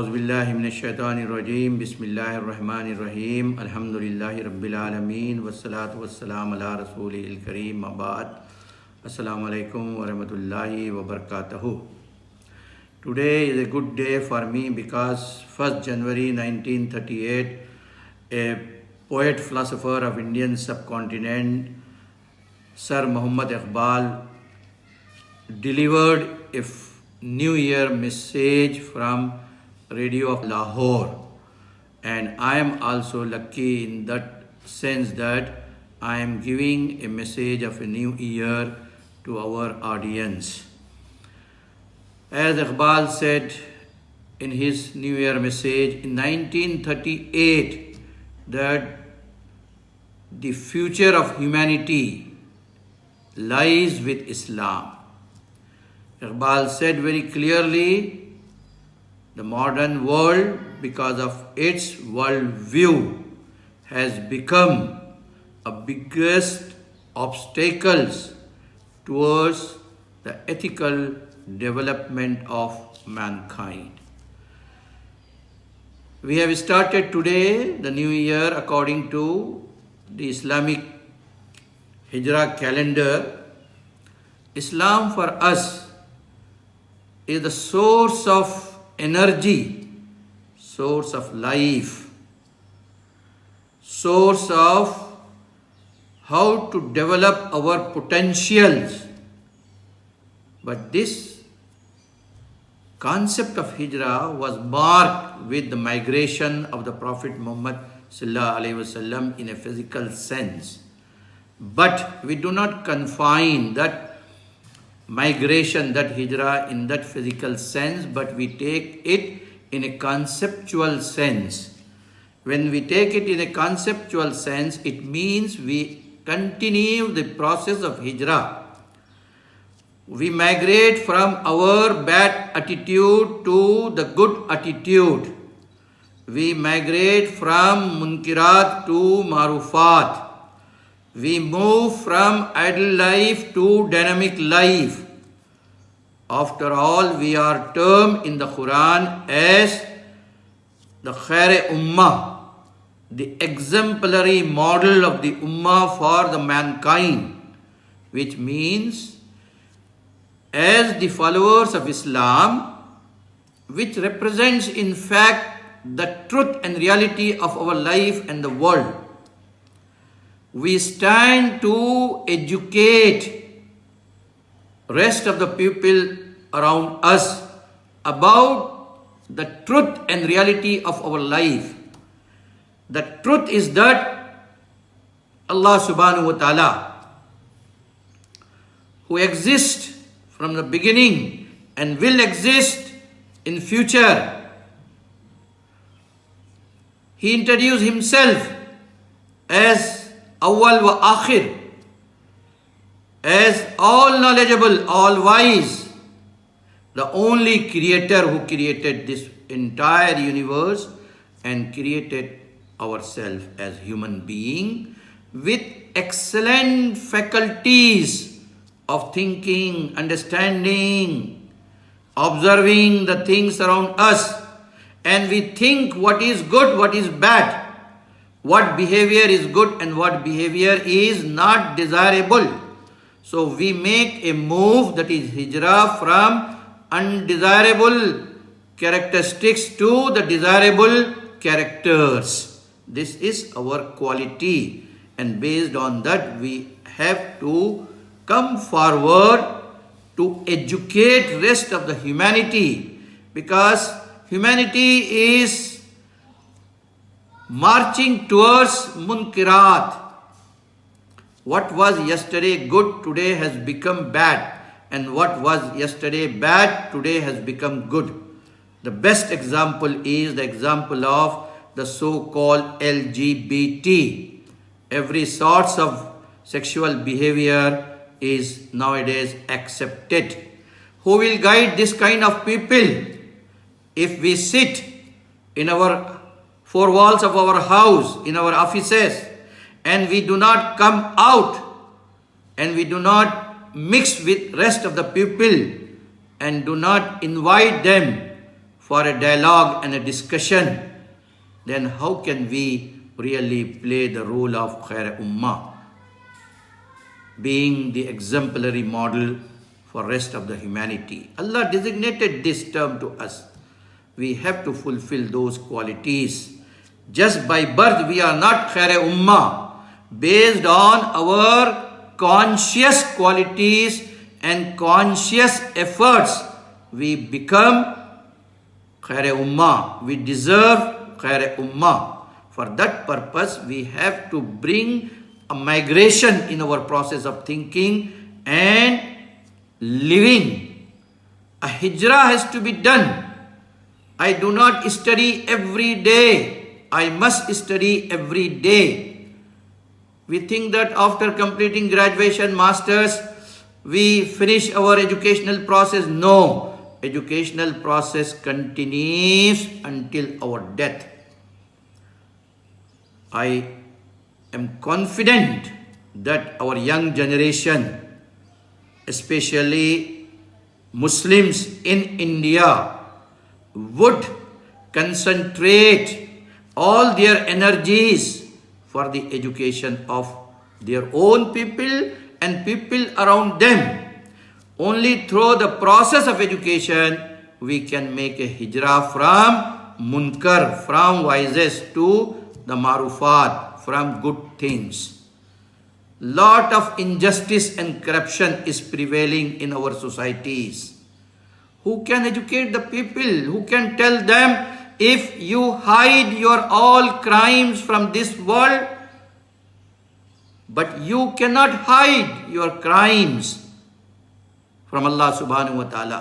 औज़ुबिल्लाहिमिनश्शैतानिर्रजीम बिस्मिल्लाहिर्रहमानिर्रहीम अल्हम्दुलिल्लाहि रब्बिल आलमीन वस्सलातु वस्सलामु अला रसूलिल करीम अबाद अस्सलामु अलैकुम व रहमतुल्लाहि व बरकातहू. Today is a good day for me because 1st January 1938 a poet philosopher of Indian subcontinent Sir Muhammad Iqbal delivered a New Year message from Radio of Lahore, and I am also lucky in that sense that I am giving a message of a new year to our audience. As Iqbal said in his New Year message in 1938 that the future of humanity lies with Islam. Iqbal said very clearly, the modern world, because of its worldview, has become a biggest obstacles towards the ethical development of mankind. We have started today the new year according to the Islamic Hijrah calendar. Islam for us is the source of energy, source of life, source of how to develop our potentials. But this concept of Hijrah was marked with the migration of the Prophet Muhammad Sallallahu Alaihi Wasallam in a physical sense. But we do not confine that migration, that hijrah in that physical sense, but we take it in a conceptual sense. When we take it in a conceptual sense, it means we continue the process of hijrah. We migrate from our bad attitude to the good attitude. We migrate from munkirat to marufat. We move from idle life to dynamic life. After all, we are termed in the Quran as the Khair Ummah, the exemplary model of the Ummah for the mankind, which means as the followers of Islam, which represents in fact the truth and reality of our life and the world. We stand to educate rest of the people around us about the truth and reality of our life. The truth is that Allah subhanahu wa ta'ala, who exists from the beginning and will exist in future, He introduced Himself as Awwal wa Akhir, as all knowledgeable, all wise, the only creator who created this entire universe and created ourselves as human being with excellent faculties of thinking, understanding, observing the things around us, and we think what is good, what is bad, what behavior is good and what behavior is not desirable. So we make a move, that is hijrah, from undesirable characteristics to the desirable characters. This is our quality, and based on that we have to come forward to educate rest of the humanity, because humanity is marching towards munkirat. What was yesterday good today has become bad, and what was yesterday bad today has become good. The best example is the example of the so-called LGBT. Every sorts of sexual behavior is nowadays accepted. Who will guide this kind of people? If we sit in our four walls of our house, in our offices, and we do not come out, and we do not mix with rest of the people, and do not invite them for a dialogue and a discussion, then how can we really play the role of Khair Ummah, being the exemplary model for rest of the humanity? Allah designated this term to us. We have to fulfill those qualities. Just by birth, we are not Khair Ummah. Based on our conscious qualities and conscious efforts, we become Khair Ummah. We deserve Khair Ummah. For that purpose, we have to bring a migration in our process of thinking and living. A hijrah has to be done. I do not study every day. I must study every day. We think that after completing graduation, masters, we finish our educational process. No. Educational process continues until our death. I am confident that our young generation, especially Muslims in India, would concentrate all their energies for the education of their own people and people around them. Only through the process of education we can make a hijrah from munkar, from vices to the marufat, from good things. Lot of injustice and corruption is prevailing in our societies. Who can educate the people? Who can tell them, if you hide your all crimes from this world, but you cannot hide your crimes from Allah subhanahu wa ta'ala.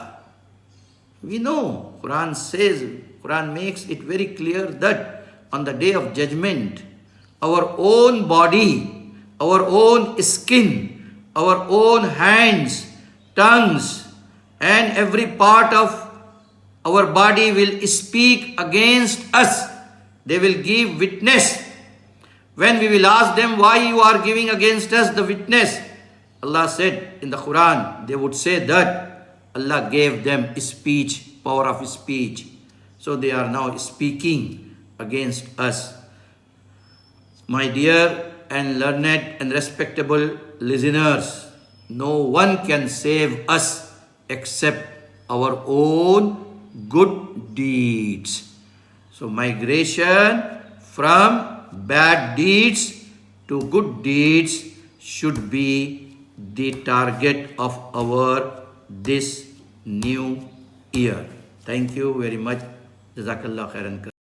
We know, Quran says, Quran makes it very clear that on the day of judgment, our own body, our own skin, our own hands, tongues, and every part of our body will speak against us. They will give witness. When we will ask them, why you are giving against us the witness? Allah said in the Quran, they would say that Allah gave them speech, power of speech. So they are now speaking against us. My dear and learned and respectable listeners, no one can save us except our own good deeds. So migration from bad deeds to good deeds should be the target of our this new year. Thank you very much. Jazakallah khairan.